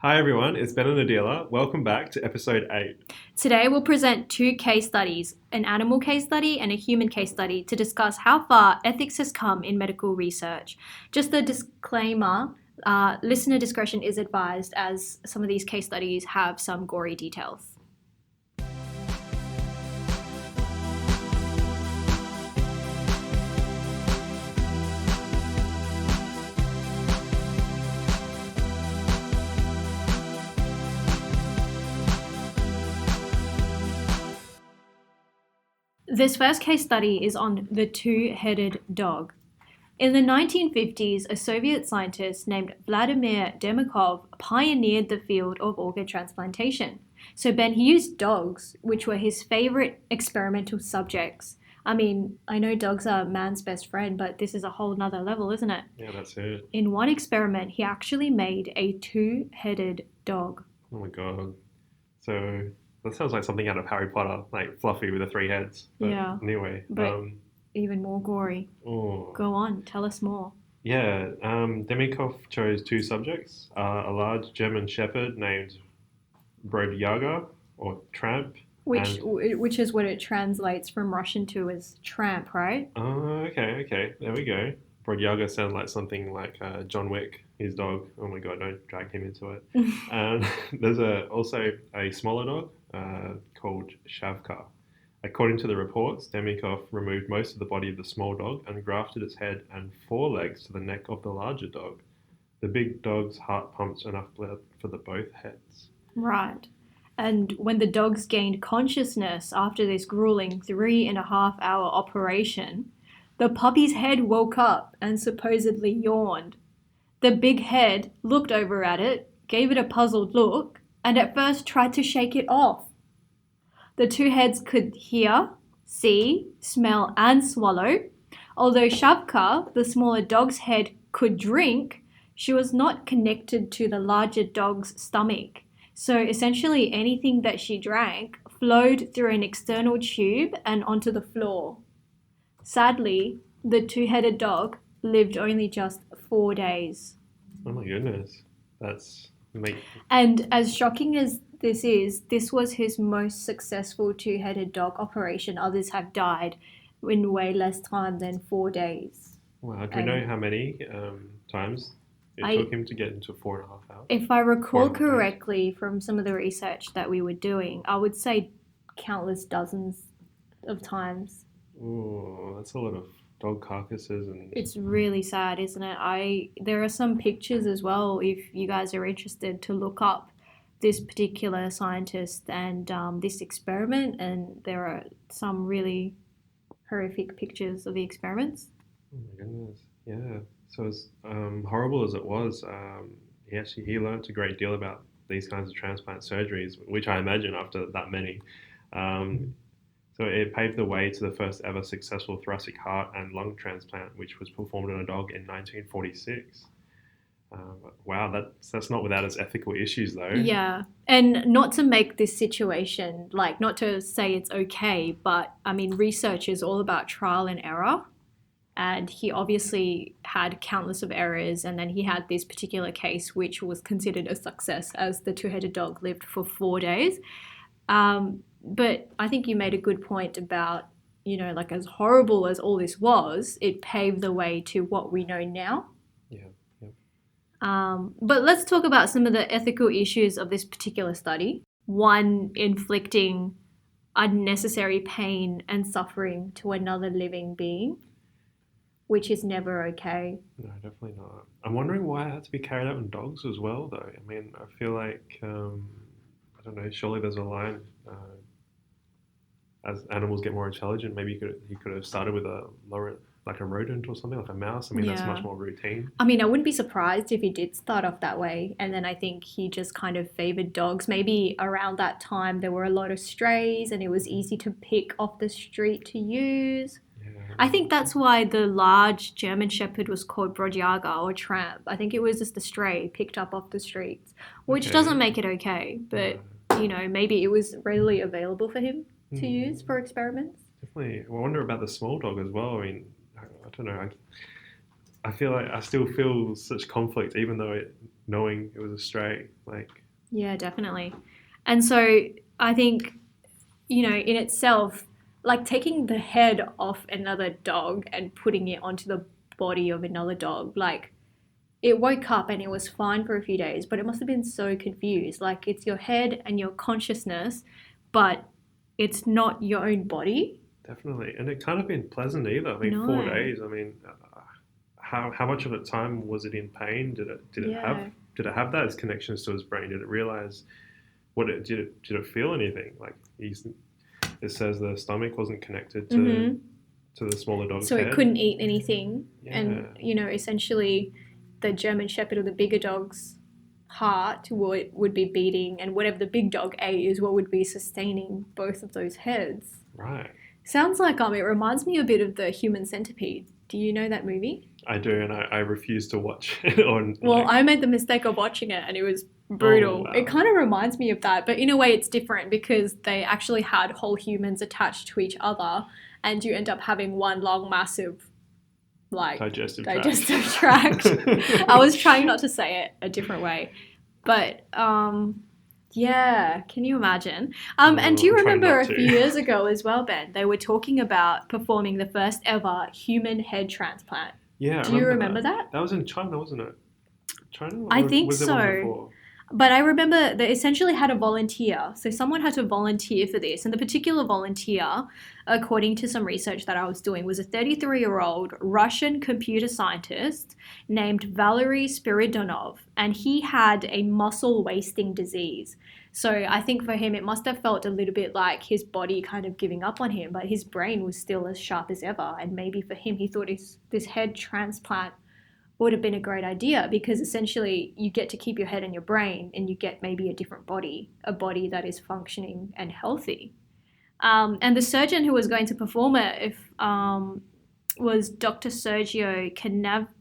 Hi everyone, it's Ben and Adila. Welcome back to episode 8. Today we'll present two case studies, an animal case study and a human case study, to discuss how far ethics has come in medical research. Just a disclaimer, listener discretion is advised as some of these case studies have some gory details. This first case study is on the two-headed dog. In the 1950s, a Soviet scientist named Vladimir Demikov pioneered the field of organ transplantation. So Ben, he used dogs, which were his favorite experimental subjects. I mean, I know dogs are man's best friend, but this is a whole nother level, isn't it? Yeah, that's it. In one experiment, he actually made a two-headed dog. Oh my god. So, that sounds like something out of Harry Potter, like Fluffy with the 3 heads. But Yeah, anyway, but even more gory. oh, Go on, tell us more. yeah, Demikov chose two subjects, a large German shepherd named Brodyaga, or Tramp, Which and which is what it translates from Russian to as tramp, right? oh, okay, there we go. Brodyaga sounded like something like John Wick, his dog. Oh my god, don't drag him into it. And there's also a smaller dog called Shavka. According to the reports, Demikov removed most of the body of the small dog and grafted its head and forelegs to the neck of the larger dog. The big dog's heart pumped enough blood for the both heads. Right. And when the dogs gained consciousness after this grueling 3.5 hour operation, the puppy's head woke up and supposedly yawned. The big head looked over at it, gave it a puzzled look, and at first tried to shake it off. The two heads could hear, see, smell, and swallow. Although Shavka, the smaller dog's head, could drink, she was not connected to the larger dog's stomach. So essentially, anything that she drank flowed through an external tube and onto the floor. Sadly, the two-headed dog lived only just 4 days. Oh my goodness. That's make And as shocking as this was his most successful two-headed dog operation. Others have died in way less time than 4 days. wow. Do we know And how many times it I, took him to get into 4.5 hours? if I Four recall and a half days? correctly from some of the research that we were doing, I would say countless dozens of times. Oh, that's a lot of dog carcasses and It's really sad, isn't it? There are some pictures as well if you guys are interested to look up this particular scientist and this experiment, and there are some really horrific pictures of the experiments. oh my goodness, yeah. So as horrible as it was, he learnt a great deal about these kinds of transplant surgeries, which I imagine after that many. Um, so it paved the way to the first ever successful thoracic heart and lung transplant, which was performed on a dog in 1946. Wow, that's not without its ethical issues though. Yeah, and not to make this situation, like, not to say it's okay, but I mean, research is all about trial and error. And he obviously had countless of errors, and then he had this particular case which was considered a success, as the two-headed dog lived for 4 days. But I think you made a good point about, like, as horrible as all this was, it paved the way to what we know now. Yeah, yeah. But let's talk about some of the ethical issues of this particular study. One, inflicting unnecessary pain and suffering to another living being, which is never okay. No, definitely not. I'm wondering why it had to be carried out in dogs as well, though. I mean, I feel like I don't know. Surely there's a line. As animals get more intelligent, maybe he could have started with a lower, like a rodent or something, like a mouse. I mean, that's much Yeah. more routine. I mean, I wouldn't be surprised if he did start off that way. And then I think he just kind of favored dogs. Maybe around that time there were a lot of strays and it was easy to pick off the street to use. Yeah, I think that's why the large German Shepherd was called Brodjaga or Tramp. I think it was just a stray picked up off the streets, which okay. doesn't make it okay. But, maybe it was readily available for him to use for experiments. Definitely. I wonder about the small dog as well. I mean, I don't know. I feel like I still feel such conflict, even though it knowing it was a stray. Like, Yeah, definitely. And so I think, in itself, like taking the head off another dog and putting it onto the body of another dog, like it woke up and it was fine for a few days, but it must have been so confused. Like it's your head and your consciousness, but it's not your own body. definitely. And it can't have been pleasant either. I mean, 4 days. I mean, how much of the time was it in pain? Did it have those connections to his brain? Did it realize did it feel anything? Like it says the stomach wasn't connected to the smaller dog's So head. it couldn't eat anything. Yeah. And, essentially the German Shepherd or the bigger dog's heart would be beating, and whatever the big dog ate is what would be sustaining both of those heads. Right. Sounds like it reminds me a bit of the Human Centipede. Do you know that movie? I do, and I refuse to watch it on. Well, I made the mistake of watching it and it was brutal. Oh, wow. It kind of reminds me of that, but in a way it's different because they actually had whole humans attached to each other and you end up having one long, massive, like, digestive tract. I was trying not to say it a different way. But, yeah, can you imagine? And do you remember a few years ago as well, Ben, they were talking about performing the first ever human head transplant. Yeah. Do you remember that? That was in China, wasn't it? China? I think was there one so. before? But I remember they essentially had a volunteer. So someone had to volunteer for this. And the particular volunteer, according to some research that I was doing, was a 33-year-old Russian computer scientist named Valery Spiridonov. And he had a muscle wasting disease. So I think for him, it must have felt a little bit like his body kind of giving up on him. But his brain was still as sharp as ever. And maybe for him, he thought this head transplant would have been a great idea because essentially you get to keep your head and your brain and you get maybe a different body, a body that is functioning and healthy. And the surgeon who was going to perform it was Dr. Sergio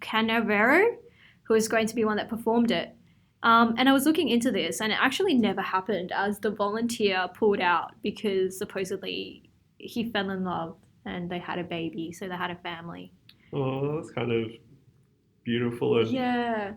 Canavero, who was going to be one that performed it. And I was looking into this and it actually never happened as the volunteer pulled out because supposedly he fell in love and they had a baby, so they had a family. Oh, that's kind of beautiful. And yeah,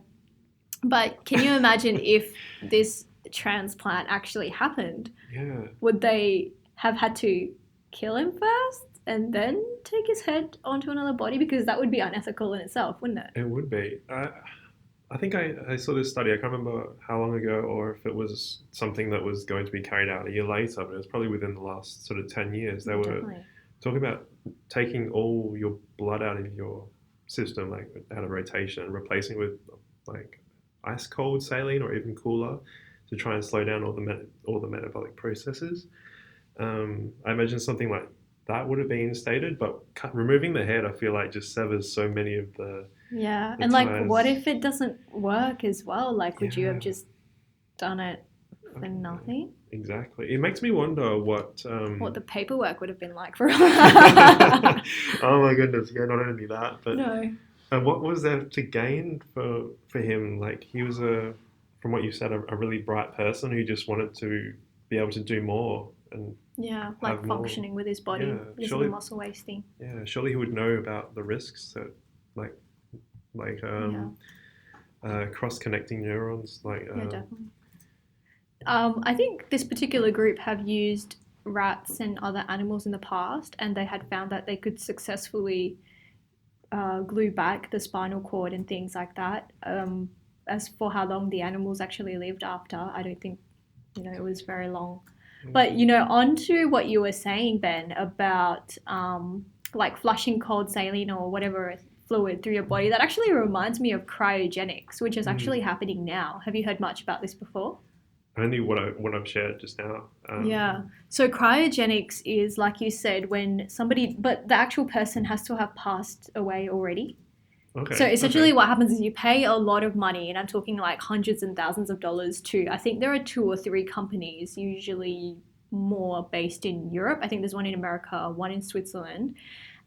but can you imagine if this transplant actually happened? Yeah. Would they have had to kill him first and then take his head onto another body? Because that would be unethical in itself, wouldn't it? It would be. I think I saw this study. I can't remember how long ago or if it was something that was going to be carried out a year later, but it was probably within the last sort of 10 years. They were talking about taking all your blood out of your system, like out of rotation, and replacing with like ice cold saline or even cooler to try and slow down all the metabolic processes. I imagine something like that would have been instated, but removing the head, I feel like just severs so many of the and like what if it doesn't work as well? Like would you have just done it for nothing? Exactly. It makes me wonder what the paperwork would have been like for oh my goodness, yeah, not only that, but and what was there to gain for him? Like he was from what you said, a really bright person who just wanted to be able to do more and like functioning more with his body, surely muscle wasting. Yeah, surely he would know about the risks that cross-connecting neurons, definitely. I think this particular group have used rats and other animals in the past, and they had found that they could successfully glue back the spinal cord and things like that. As for how long the animals actually lived after, I don't think it was very long. But on to what you were saying, Ben, about like flushing cold saline or whatever fluid through your body. That actually reminds me of cryogenics, which is actually happening now. Have you heard much about this before? Only what I've shared just now. So cryogenics is, like you said, when somebody, but the actual person has to have passed away already. Okay. So essentially what happens is you pay a lot of money, and I'm talking like hundreds and thousands of dollars to, I think there are 2 or 3 companies, usually more based in Europe. I think there's one in America, one in Switzerland.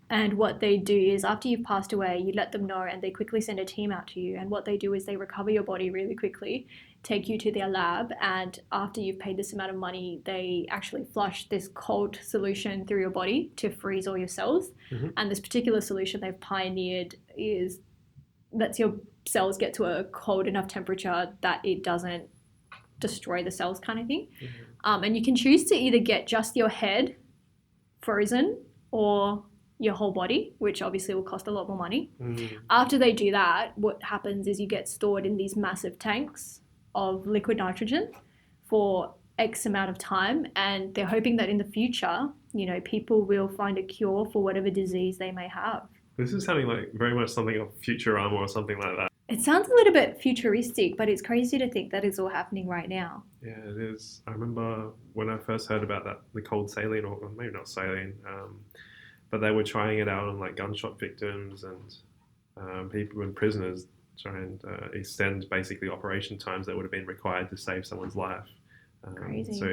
And what they do is after you've passed away, you let them know and they quickly send a team out to you. And what they do is they recover your body really quickly, take you to their lab, and after you've paid this amount of money, they actually flush this cold solution through your body to freeze all your cells. And this particular solution they've pioneered is lets your cells get to a cold enough temperature that it doesn't destroy the cells, kind of thing. And you can choose to either get just your head frozen or your whole body, which obviously will cost a lot more money. After they do that, what happens is you get stored in these massive tanks of liquid nitrogen for X amount of time, and they're hoping that in the future, people will find a cure for whatever disease they may have. This is sounding like very much something of futurama or something like that. It sounds a little bit futuristic, but it's crazy to think that it's all happening right now. Yeah, it is. I remember when I first heard about that, the cold saline, or maybe not saline, but they were trying it out on like gunshot victims and people and prisoners, try and extend basically operation times that would have been required to save someone's life. Crazy. So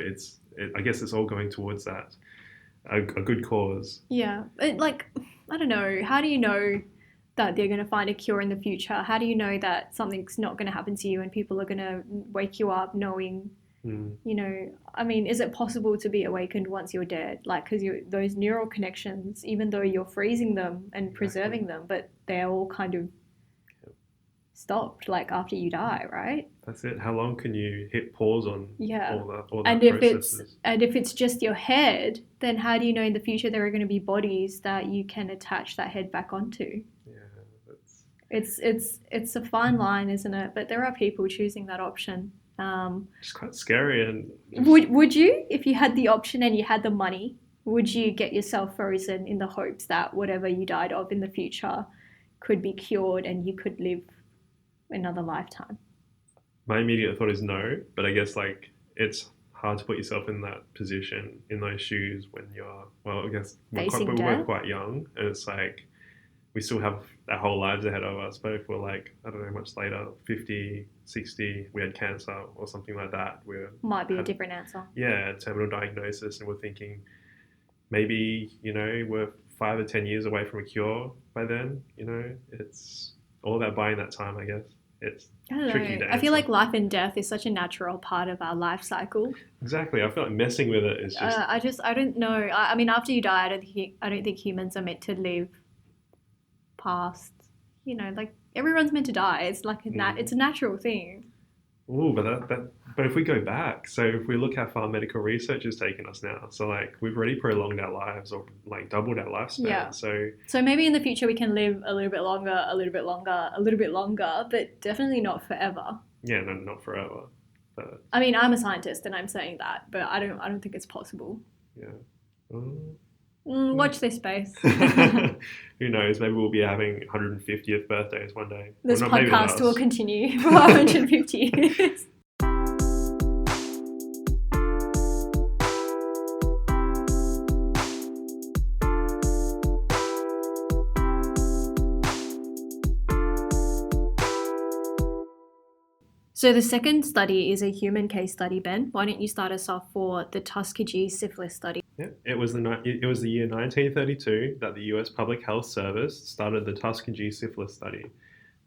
I guess it's all going towards that, a good cause. Yeah, I don't know. How do you know that they're going to find a cure in the future? How do you know that something's not going to happen to you and people are going to wake you up knowing, is it possible to be awakened once you're dead? Like, because those neural connections, even though you're freezing them and preserving them, but they're all kind of stopped, like, after you die, right? That's it. How long can you hit pause on all that and processes? if it's just your head, then how do you know in the future there are going to be bodies that you can attach that head back onto? It's a fine line, isn't it? But there are people choosing that option. It's quite scary. And would you, if you had the option and you had the money, would you get yourself frozen in the hopes that whatever you died of in the future could be cured and you could live another lifetime? My immediate thought is no, but I guess like it's hard to put yourself in that position, in those shoes when you're, well, I guess we're quite young, and it's like we still have our whole lives ahead of us. But if we're like, I don't know, much later, 50, 60, we had cancer or something like that. Might be a different answer. Yeah, terminal diagnosis, and we're thinking maybe, we're 5 or 10 years away from a cure by then. It's all about buying that time, I guess. It's tricky to answer. I feel like life and death is such a natural part of our life cycle. Exactly. I feel like messing with it is just... I don't know. I mean, after you die, I don't think humans are meant to live past, like everyone's meant to die. It's like it's a natural thing. Ooh, but if we go back, so if we look how far medical research has taken us now, so like we've already prolonged our lives or like doubled our lifespan. Yeah. So maybe in the future we can live a little bit longer, but definitely not forever. Yeah, no, not forever. But I mean, I'm a scientist and I'm saying that, but I don't think it's possible. Yeah. Watch this space. Who knows? Maybe we'll be having 150th birthdays one day. This podcast will continue for 150 years. So the second study is a human case study, Ben. Why don't you start us off for the Tuskegee syphilis study? Yeah, it was the year 1932 that the US Public Health Service started the Tuskegee syphilis study.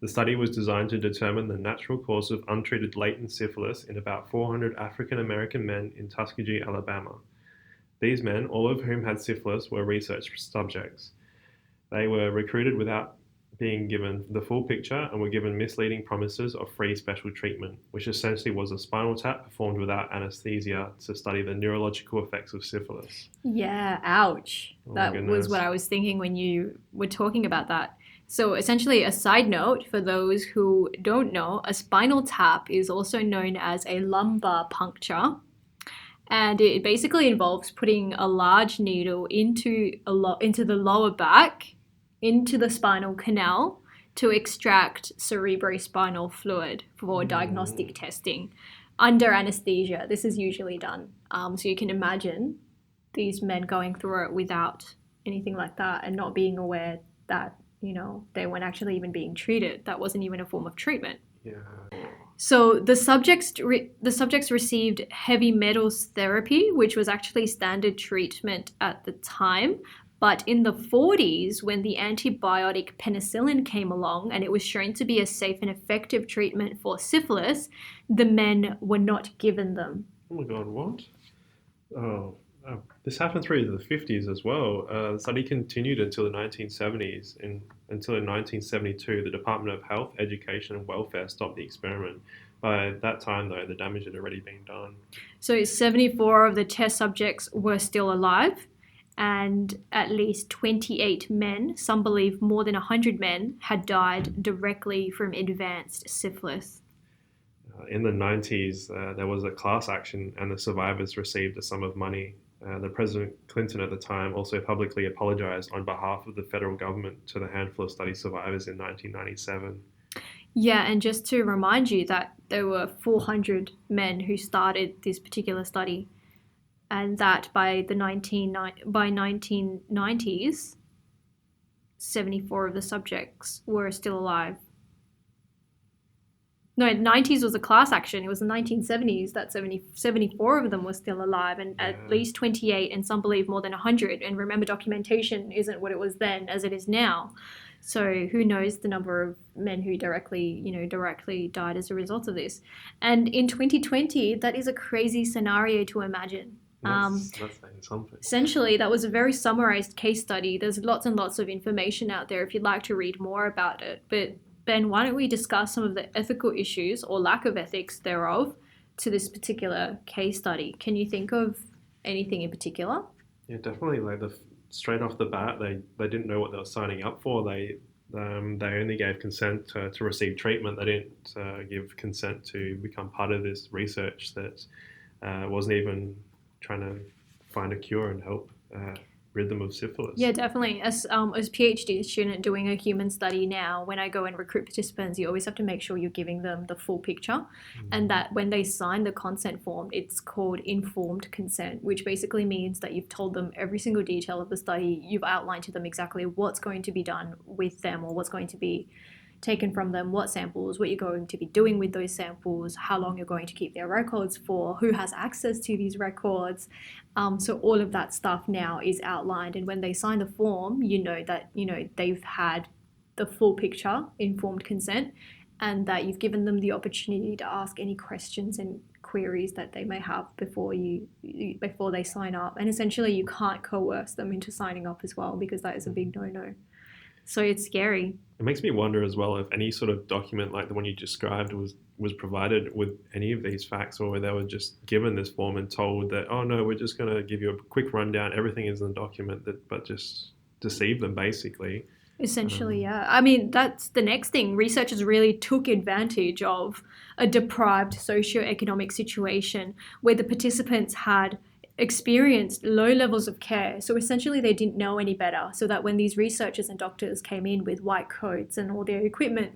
The study was designed to determine the natural cause of untreated latent syphilis in about 400 African American men in Tuskegee, Alabama. These men, all of whom had syphilis, were research subjects. They were recruited without being given the full picture and were given misleading promises of free special treatment, which essentially was a spinal tap performed without anesthesia to study the neurological effects of syphilis. Yeah, ouch. That was what I was thinking when you were talking about that. So essentially, a side note for those who don't know, a spinal tap is also known as a lumbar puncture. And it basically involves putting a large needle into the lower back, into the spinal canal, to extract cerebrospinal fluid for diagnostic testing under anesthesia. This is usually done. So you can imagine these men going through it without anything like that and not being aware that, they weren't actually even being treated. That wasn't even a form of treatment. Yeah. So the subjects received heavy metals therapy, which was actually standard treatment at the time. But in the 40s, when the antibiotic penicillin came along and it was shown to be a safe and effective treatment for syphilis, the men were not given them. Oh my God, what? Oh, This happened through the 50s as well. The study continued until the 1970s. Until in 1972, the Department of Health, Education and Welfare stopped the experiment. By that time, though, the damage had already been done. So 74 of the test subjects were still alive, and at least 28 men, some believe more than 100 men, had died directly from advanced syphilis. In the 90s, there was a class action, and the survivors received a sum of money. The President Clinton at the time also publicly apologized on behalf of the federal government to the handful of study survivors in 1997. Yeah, and just to remind you that there were 400 men who started this particular study, and that by 1990s, 74 of the subjects were still alive. No, 90s was a class action. It was the 1970s that 74 of them were still alive, and at least 28, and some believe more than 100. And remember, documentation isn't what it was then as it is now. So who knows the number of men who directly died as a result of this. And in 2020, that is a crazy scenario to imagine. That's saying something. Essentially, that was a very summarized case study. There's lots and lots of information out there if you'd like to read more about it. But Ben, why don't we discuss some of the ethical issues or lack of ethics thereof to this particular case study? Can you think of anything in particular? Yeah, definitely. Like straight off the bat, they didn't know what they were signing up for. They only gave consent to receive treatment. They didn't give consent to become part of this research that wasn't even trying to find a cure and help rid them of syphilis. Yeah, definitely. As PhD student doing a human study now, when I go and recruit participants, you always have to make sure you're giving them the full picture, and that when they sign the consent form, it's called informed consent, which basically means that you've told them every single detail of the study. You've outlined to them exactly what's going to be done with them, or what's going to be taken from them, what samples, what you're going to be doing with those samples, how long you're going to keep their records for, who has access to these records. So all of that stuff now is outlined, and when they sign the form, you know that they've had the full picture, informed consent, and that you've given them the opportunity to ask any questions and queries that they may have before they sign up. And essentially, you can't coerce them into signing up as well, because that is a big no-no. So it's scary. It makes me wonder as well if any sort of document like the one you described was provided with any of these facts, or they were just given this form and told that, oh no, we're just going to give you a quick rundown, everything is in the document, but just deceive them basically. Essentially, yeah. I mean, that's the next thing. Researchers really took advantage of a deprived socioeconomic situation where the participants had experienced low levels of care. So essentially they didn't know any better. So that when these researchers and doctors came in with white coats and all their equipment,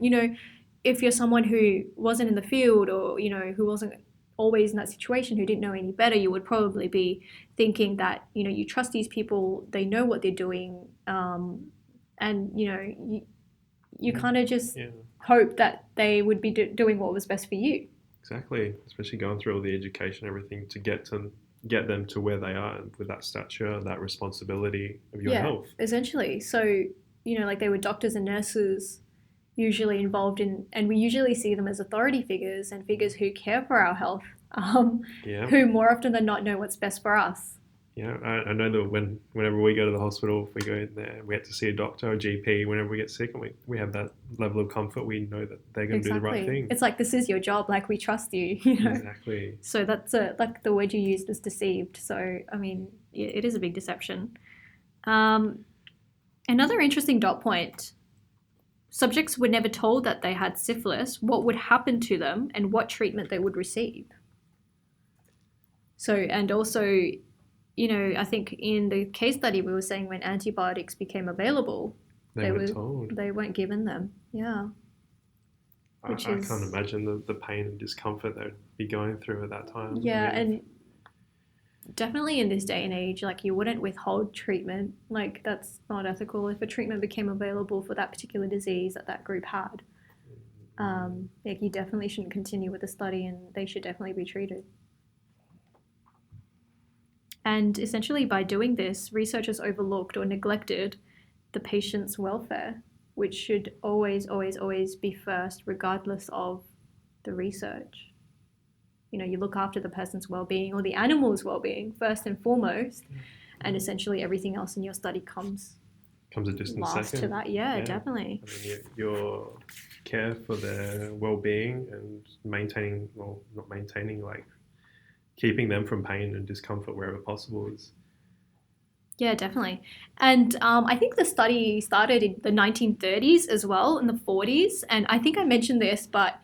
if you're someone who wasn't in the field, or, who wasn't always in that situation, who didn't know any better, you would probably be thinking that, you trust these people, they know what they're doing, and, you kind of just hope that they would be doing what was best for you. Exactly, especially going through all the education, everything to get them to where they are with that stature, that responsibility of your health. Essentially. So, like they were doctors and nurses usually involved in, and we usually see them as authority figures and figures who care for our health, who more often than not know what's best for us. Yeah, I know that whenever we go to the hospital, if we go in there, we have to see a doctor or GP whenever we get sick, and we have that level of comfort. We know that they're going to do the right thing. It's like, this is your job, like we trust you. Exactly. So that's like the word you used was deceived. So, I mean, it is a big deception. Another interesting dot point. Subjects were never told that they had syphilis, what would happen to them, and what treatment they would receive. So, and also, I think in the case study we were saying when antibiotics became available, they weren't given them. Yeah. I can't imagine the pain and discomfort they'd be going through at that time. Yeah, and definitely in this day and age, like, you wouldn't withhold treatment. Like, that's not ethical. If a treatment became available for that particular disease that group had, you definitely shouldn't continue with the study, and they should definitely be treated. And essentially by doing this, researchers overlooked or neglected the patient's welfare, which should always, always, always be first, regardless of the research. you look after the person's well-being or the animal's well-being first and foremost, and essentially everything else in your study comes a distant last second. to that. Yeah, definitely. I mean, your care for their well-being and maintaining, well, not maintaining, like keeping them from pain and discomfort wherever possible is. Yeah, definitely. And I think the study started in the 1930s as well, in the 40s. And I think I mentioned this, but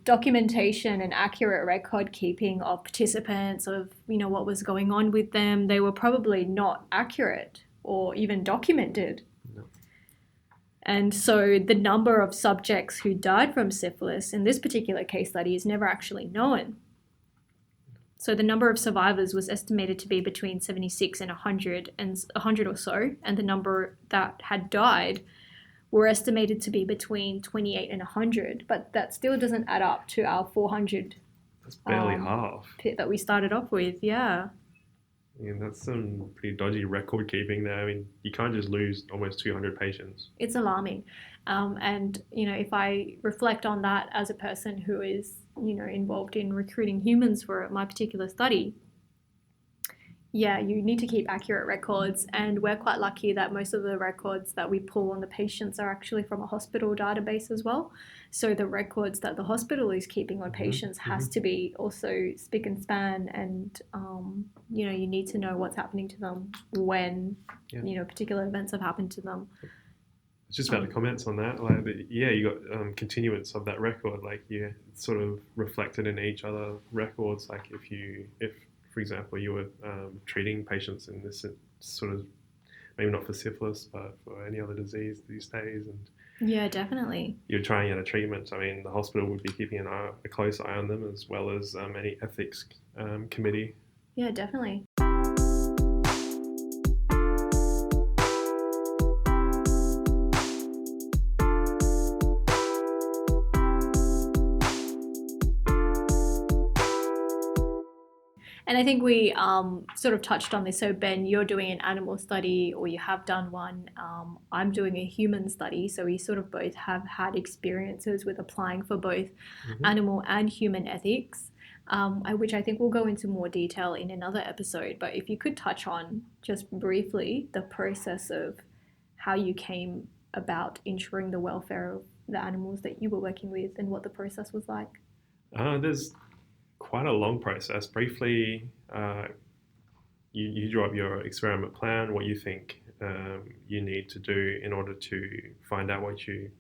documentation and accurate record keeping of participants, of what was going on with them, they were probably not accurate or even documented. No. And so the number of subjects who died from syphilis in this particular case study is never actually known. So the number of survivors was estimated to be between 76 and 100 or so, and the number that had died were estimated to be between 28 and 100, but that still doesn't add up to our 400. That's barely half. That we started off with, yeah. Yeah, that's some pretty dodgy record keeping there. I mean, you can't just lose almost 200 patients. It's alarming. And, if I reflect on that as a person who is, involved in recruiting humans for my particular study, yeah, you need to keep accurate records. And we're quite lucky that most of the records that we pull on the patients are actually from a hospital database as well. So the records that the hospital is keeping on patients has to be also spick and span. And, you need to know what's happening to them when, particular events have happened to them. It's just about the comments on that. Like, you got continuance of that record. Like, sort of reflected in each other records. Like, if for example, you were treating patients in this sort of, maybe not for syphilis, but for any other disease these days, and yeah, definitely, you're trying out a treatment. I mean, the hospital would be keeping a close eye on them, as well as any ethics committee. Yeah, definitely. And I think we sort of touched on this. So Ben, you're doing an animal study, or you have done one. I'm doing a human study. So we sort of both have had experiences with applying for both animal and human ethics, which I think we'll go into more detail in another episode. But if you could touch on just briefly the process of how you came about ensuring the welfare of the animals that you were working with and what the process was like. There's quite a long process. Briefly, you draw up your experiment plan, what you think you need to do in order to find out what you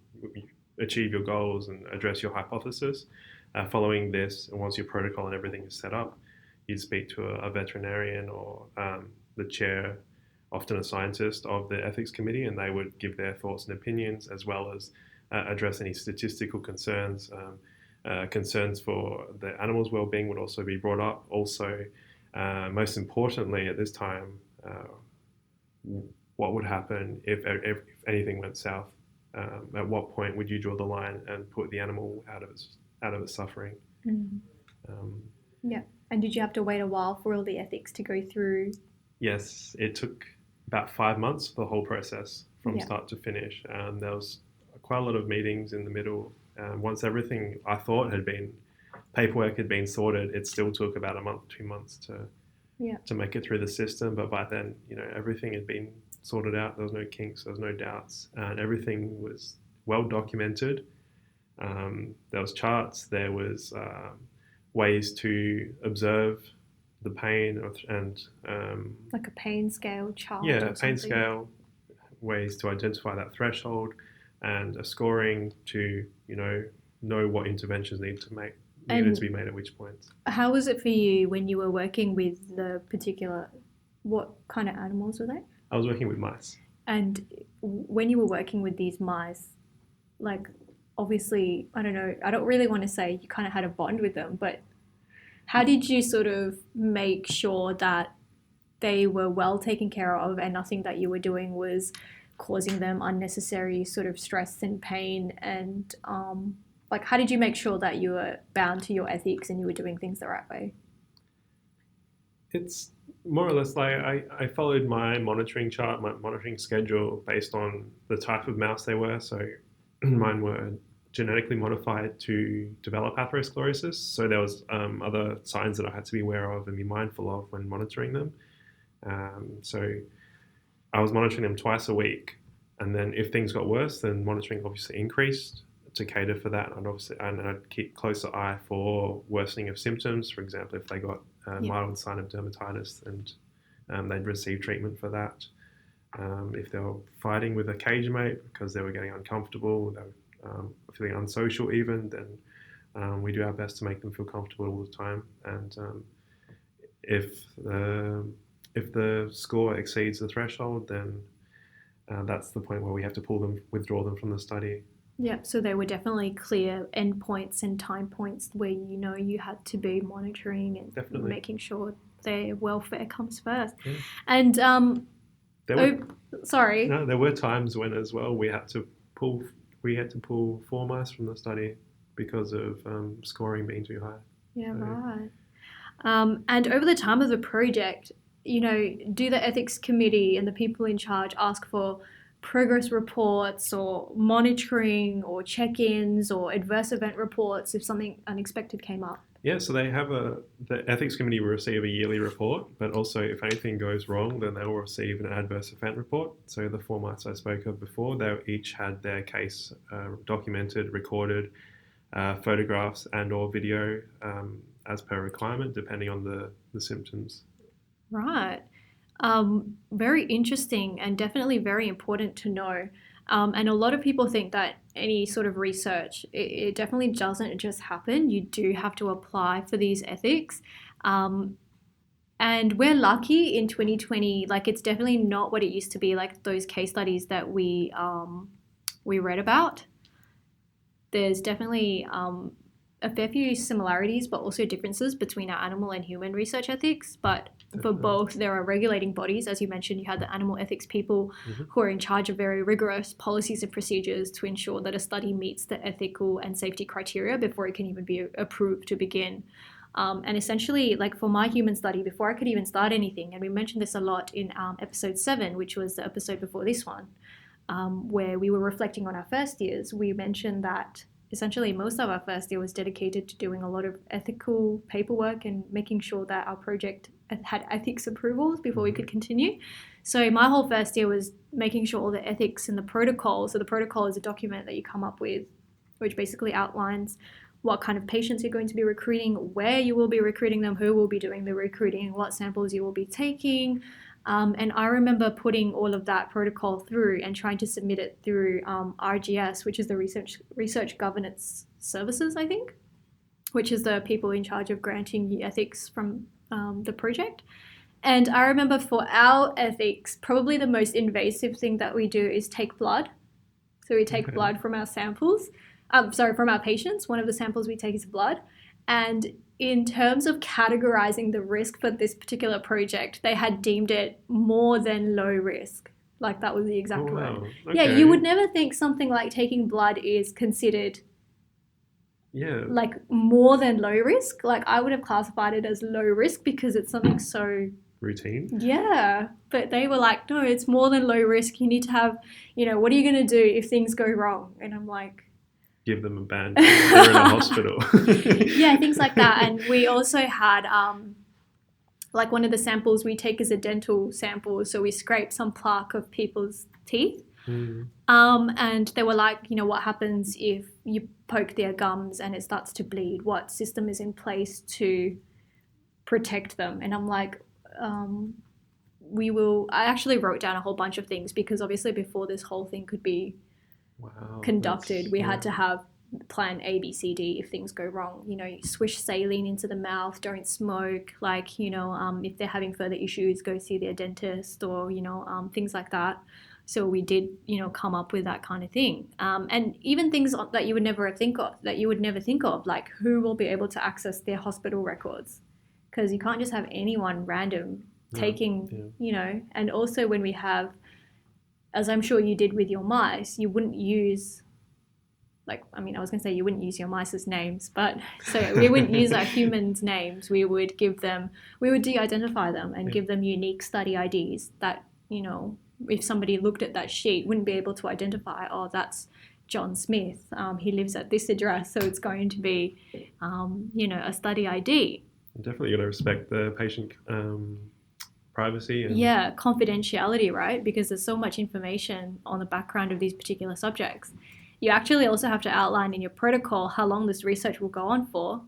achieve your goals and address your hypothesis. Following this, and once your protocol and everything is set up, you'd speak to a veterinarian or the chair, often a scientist of the ethics committee, and they would give their thoughts and opinions, as well as address any statistical concerns. Concerns for the animal's well-being would also be brought up. Also, most importantly at this time, what would happen if anything went south? At what point would you draw the line and put the animal out of its suffering? Yeah. And did you have to wait a while for all the ethics to go through? Yes, it took about 5 months for the whole process from start to finish. There was quite a lot of meetings in the middle. Once everything I thought paperwork had been sorted, it still took about a month, 2 months to make it through the system. But by then, everything had been sorted out. There was no kinks, there was no doubts, and everything was well documented. There was charts, there was ways to observe the pain and like a pain scale chart. Yeah, a pain scale, ways to identify that threshold, and a scoring to know what interventions needed to be made at which points. How was it for you when you were working with the particular? What kind of animals were they? I was working with mice. And when you were working with these mice, like obviously, I don't know, I don't really want to say you kind of had a bond with them, but how did you sort of make sure that they were well taken care of and nothing that you were doing was causing them unnecessary sort of stress and pain? And how did you make sure that you were bound to your ethics and you were doing things the right way? It's more or less like I followed my monitoring chart, my monitoring schedule based on the type of mouse they were. So mine were genetically modified to develop atherosclerosis. So there was other signs that I had to be aware of and be mindful of when monitoring them. So I was monitoring them twice a week, and then if things got worse, then monitoring obviously increased to cater for that. And I'd keep closer eye for worsening of symptoms. For example, if they got mild sign of dermatitis, and they'd receive treatment for that. If they were fighting with a cage mate because they were getting uncomfortable, they were feeling unsocial even, then we do our best to make them feel comfortable all the time. And if the score exceeds the threshold, then that's the point where we have to withdraw them from the study. Yeah, so there were definitely clear endpoints and time points where you had to be monitoring and Definitely. making sure their welfare comes first. Yeah. And sorry. No, there were times when as well we had to pull 4 mice from the study because of scoring being too high. Yeah, right. And over the time of the project, do the ethics committee and the people in charge ask for progress reports or monitoring or check-ins or adverse event reports if something unexpected came up? Yeah, so they have the ethics committee will receive a yearly report, but also if anything goes wrong, then they will receive an adverse event report. So the 4 mice I spoke of before, they each had their case documented, recorded, photographs and or video as per requirement, depending on the symptoms. Right. Very interesting and definitely very important to know. And a lot of people think that any sort of research, it definitely doesn't just happen. You do have to apply for these ethics. And we're lucky in 2020, like it's definitely not what it used to be, like those case studies that we read about. There's definitely a fair few similarities, but also differences between our animal and human research ethics. But for both, there are regulating bodies. As you mentioned, you had the animal ethics people who are in charge of very rigorous policies and procedures to ensure that a study meets the ethical and safety criteria before it can even be approved to begin. And essentially, like for my human study, before I could even start anything, and we mentioned this a lot in episode 7, which was the episode before this one, where we were reflecting on our first years, we mentioned that essentially most of our first year was dedicated to doing a lot of ethical paperwork and making sure that our project had ethics approvals before we could continue. So my whole first year was making sure all the ethics and the protocol, so the protocol is a document that you come up with, which basically outlines what kind of patients you're going to be recruiting, where you will be recruiting them, who will be doing the recruiting, what samples you will be taking. And I remember putting all of that protocol through and trying to submit it through RGS, which is the Research Governance Services, I think, which is the people in charge of granting you ethics from the project. And I remember for our ethics, probably the most invasive thing that we do is take blood. So we take blood from our samples. From our patients. One of the samples we take is blood. And in terms of categorizing the risk for this particular project, they had deemed it more than low risk. Like that was the exact word. Okay. Yeah, you would never think something like taking blood is considered like more than low risk. Like I would have classified it as low risk because it's something so routine. Yeah, but they were like, no, it's more than low risk. You need to have, what are you going to do if things go wrong? And I'm like, give them a bandage. They're in a hospital. Yeah, things like that. And we also had, like one of the samples we take is a dental sample. So we scrape some plaque of people's teeth. And they were like, what happens if you poke their gums and it starts to bleed? What system is in place to protect them? And I'm like, I actually wrote down a whole bunch of things because obviously before this whole thing could be conducted, we had to have plan A, B, C, D if things go wrong. Swish saline into the mouth, don't smoke, like, if they're having further issues, go see their dentist or, things like that. So we did, come up with that kind of thing. And even things that you would never think of, like who will be able to access their hospital records? Because you can't just have anyone random taking, and also when we have, as I'm sure you did with your mice, you wouldn't use, I was going to say you wouldn't use your mice's names, but so we wouldn't use our humans' names. We would de-identify them and give them unique study IDs that, if somebody looked at that sheet, wouldn't be able to identify, oh, that's John Smith. He lives at this address, so it's going to be, a study ID. Definitely got to respect the patient privacy. And Yeah, confidentiality, right? Because there's so much information on the background of these particular subjects. You actually also have to outline in your protocol how long this research will go on for,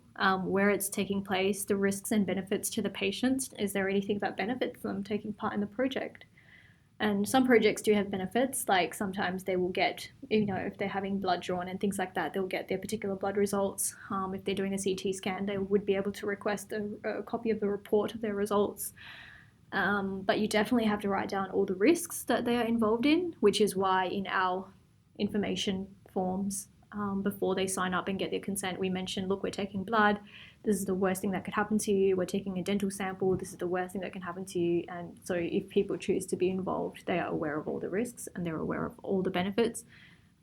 where it's taking place, the risks and benefits to the patients. Is there anything that benefits them taking part in the project? And some projects do have benefits, like sometimes they will get, if they're having blood drawn and things like that, they'll get their particular blood results. If they're doing a CT scan, they would be able to request a copy of the report of their results. But you definitely have to write down all the risks that they are involved in, which is why in our information forms, before they sign up and get their consent, we mention, look, we're taking blood. This is the worst thing that could happen to you. We're taking a dental sample. This is the worst thing that can happen to you. And so if people choose to be involved, they are aware of all the risks and they're aware of all the benefits,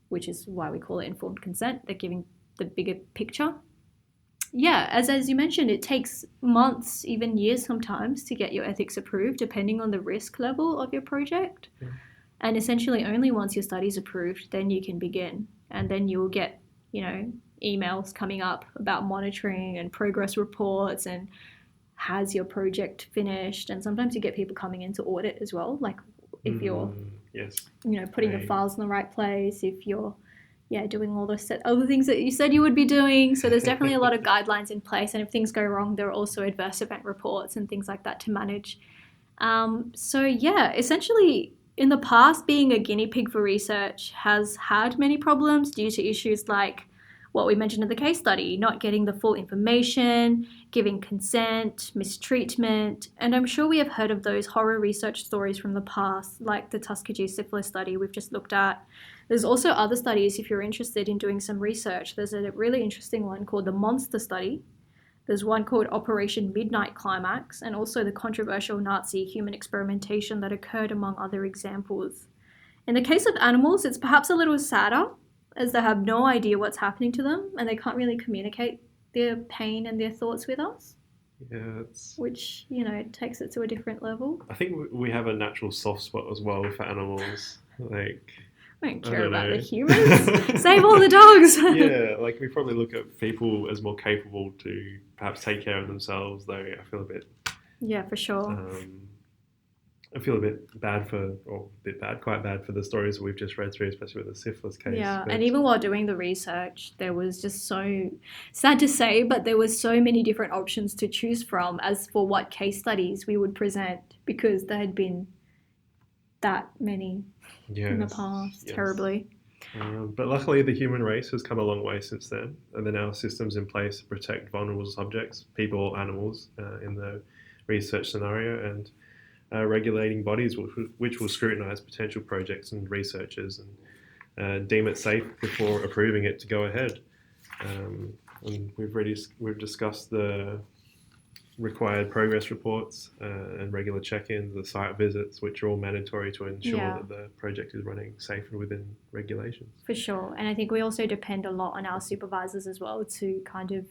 which is why we call it informed consent. They're giving the bigger picture. Yeah, as you mentioned, it takes months, even years sometimes, to get your ethics approved, depending on the risk level of your project. Yeah. And essentially only once your study's approved, then you can begin. And then you'll get, emails coming up about monitoring and progress reports and has your project finished. And sometimes you get people coming in to audit as well, like if you're, yes, putting the files in the right place, if you're, doing all those other things that you said you would be doing. So there's definitely a lot of guidelines in place. And if things go wrong, there are also adverse event reports and things like that to manage. Essentially, in the past, being a guinea pig for research has had many problems due to issues like what we mentioned in the case study, not getting the full information, giving consent, mistreatment. And I'm sure we have heard of those horror research stories from the past, like the Tuskegee syphilis study we've just looked at. There's also other studies if you're interested in doing some research. There's a really interesting one called the Monster Study. There's one called Operation Midnight Climax, and also the controversial Nazi human experimentation that occurred, among other examples. In the case of animals, it's perhaps a little sadder, as they have no idea what's happening to them, and they can't really communicate their pain and their thoughts with us. Yeah, which, takes it to a different level. I think we have a natural soft spot as well for animals. I don't care about the humans. Save all the dogs. Yeah, we probably look at people as more capable to perhaps take care of themselves, though I feel a bit... Yeah, for sure. I feel quite bad for the stories we've just read through, especially with the syphilis case. Yeah, and even while doing the research, there was just so sad to say, but there was so many different options to choose from as for what case studies we would present, because there had been that many in the past, terribly. But luckily, the human race has come a long way since then, and there are now systems in place to protect vulnerable subjects, people or animals, in the research scenario, and regulating bodies which will scrutinise potential projects and researchers and deem it safe before approving it to go ahead. And we've discussed the required progress reports and regular check-ins, the site visits, which are all mandatory to ensure that the project is running safe and within regulations. For sure. And I think we also depend a lot on our supervisors as well to kind of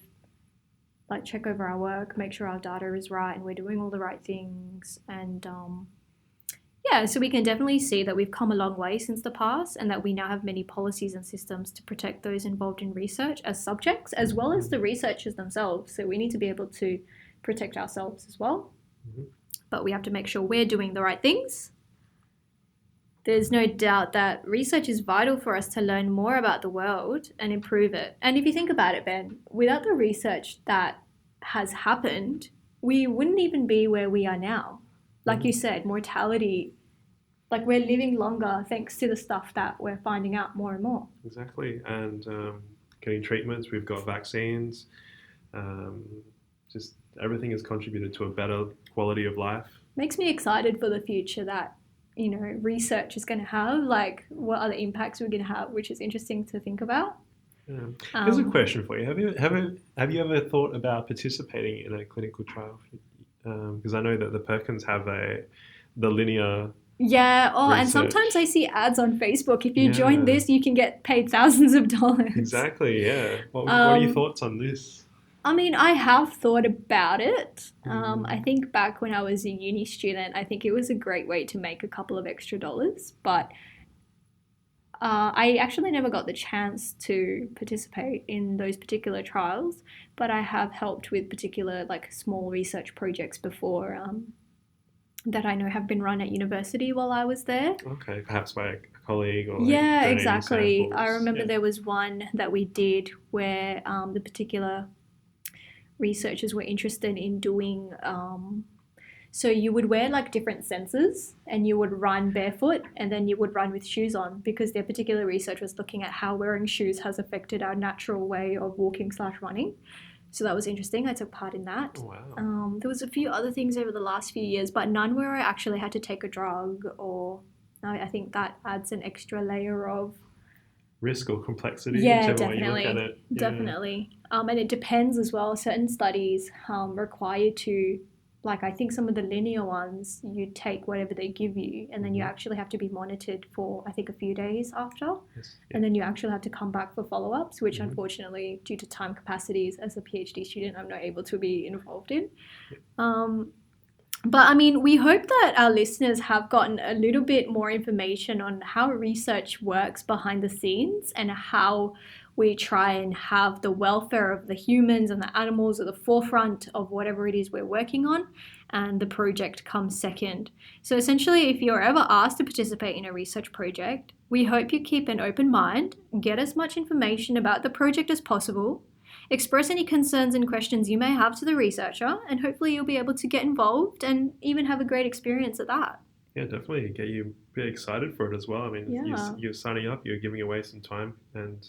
check over our work, make sure our data is right and we're doing all the right things. And so we can definitely see that we've come a long way since the past, and that we now have many policies and systems to protect those involved in research as subjects, as well as the researchers themselves. So we need to be able to protect ourselves as well. Mm-hmm. But we have to make sure we're doing the right things. There's no doubt that research is vital for us to learn more about the world and improve it. And if you think about it, Ben, without the research that has happened, we wouldn't even be where we are now. Like you said, mortality, we're living longer thanks to the stuff that we're finding out more and more. Exactly. And getting treatments, we've got vaccines, just everything has contributed to a better quality of life. Makes me excited for the future that, research is going to have, what other impacts we're going to have, which is interesting to think about. Yeah. Here's a question for you. Have you ever thought about participating in a clinical trial? Because I know that the Perkins have the linear... Yeah, research. And sometimes I see ads on Facebook. If you join this, you can get paid thousands of dollars. Exactly, yeah. What are your thoughts on this? I mean, I have thought about it. I think back when I was a uni student, I think it was a great way to make a couple of extra dollars. But I actually never got the chance to participate in those particular trials, but I have helped with particular like small research projects before that I know have been run at university while I was there. Okay, perhaps by a colleague or like Yeah, donating exactly. I samples. remember Yeah. there was one that we did where the particular researchers were interested in doing. So you would wear like different sensors and you would run barefoot and then you would run with shoes on because their particular research was looking at how wearing shoes has affected our natural way of walking slash running. So that was interesting. I took part in that. Oh, wow. There was a few other things over the last few years, but none where I actually had to take a drug or I think that adds an extra layer of Risk or complexity, yeah, whichever way you look at definitely, it. Yeah. definitely. And it depends as well. Certain studies require to, like I think some of the linear ones, you take whatever they give you, and then you Mhm. actually have to be monitored for I think a few days after, Yes. Yeah. and then you actually have to come back for follow-ups, which Mhm. unfortunately, due to time capacities as a PhD student, I'm not able to be involved in. Yeah. But I mean, we hope that our listeners have gotten a little bit more information on how research works behind the scenes and how we try and have the welfare of the humans and the animals at the forefront of whatever it is we're working on, and the project comes second. So essentially, if you're ever asked to participate in a research project, we hope you keep an open mind, get as much information about the project as possible, express any concerns and questions you may have to the researcher, and hopefully you'll be able to get involved and even have a great experience at that. Yeah, definitely get you a bit excited for it as well. I mean, Yeah. you're signing up, you're giving away some time, and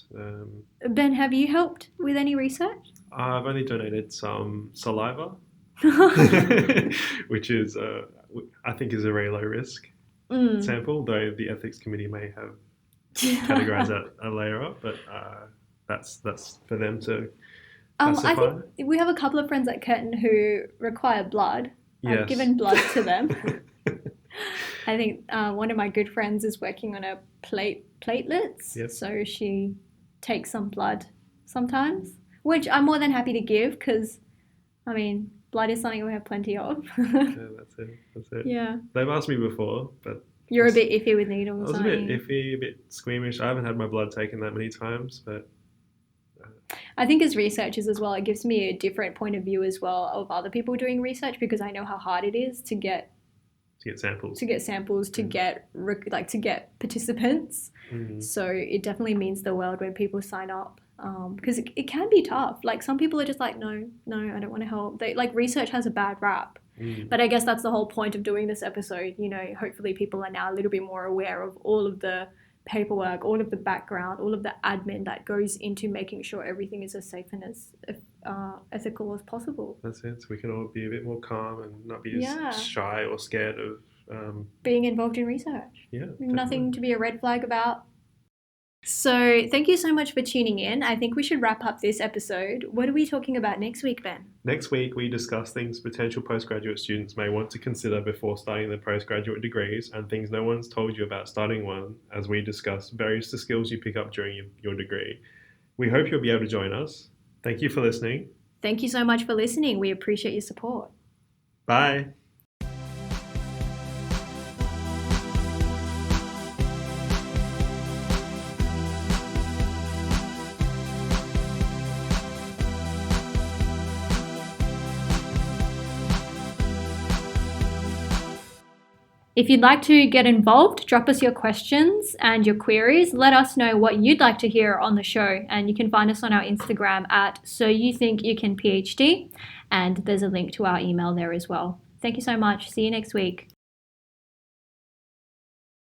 Ben, have you helped with any research? I've only donated some saliva, which is I think is a very low risk sample, though the ethics committee may have categorized that a layer up, but that's for them to I classify. think we have a couple of friends at Curtin who require blood. I've Yes. given blood to them. I think one of my good friends is working on a platelets, Yep. so she takes some blood sometimes, which I'm more than happy to give because, I mean, blood is something we have plenty of. Yeah, that's it. That's it. Yeah. They've asked me before, but You're a bit iffy with I needles, was a aren't bit you? iffy, a bit squeamish. I haven't had my blood taken that many times, but I think as researchers as well, it gives me a different point of view as well of other people doing research because I know how hard it is to get samples. samples, to get participants. Mhm. So it definitely means the world when people sign up because it can be tough. Like some people are just like, no, I don't want to help. They like research has a bad rap. Mm. But I guess that's the whole point of doing this episode. You know, hopefully people are now a little bit more aware of all of the paperwork, all of the background, all of the admin that goes into making sure everything is as safe and as ethical as possible. That's it. So we can all be a bit more calm and not be Yeah. as shy or scared of. Being involved in research. Yeah. Nothing to be a red flag about. So thank you so much for tuning in. I think we should wrap up this episode. What are we talking about next week, Ben? Next week, we discuss things potential postgraduate students may want to consider before starting their postgraduate degrees and things no one's told you about starting one, as we discuss various skills you pick up during your degree. We hope you'll be able to join us. Thank you for listening. Thank you so much for listening. We appreciate your support. Bye. If you'd like to get involved, drop us your questions and your queries. Let us know what you'd like to hear on the show. And you can find us on our Instagram at SoYouThinkYouCanPhD. And there's a link to our email there as well. Thank you so much. See you next week.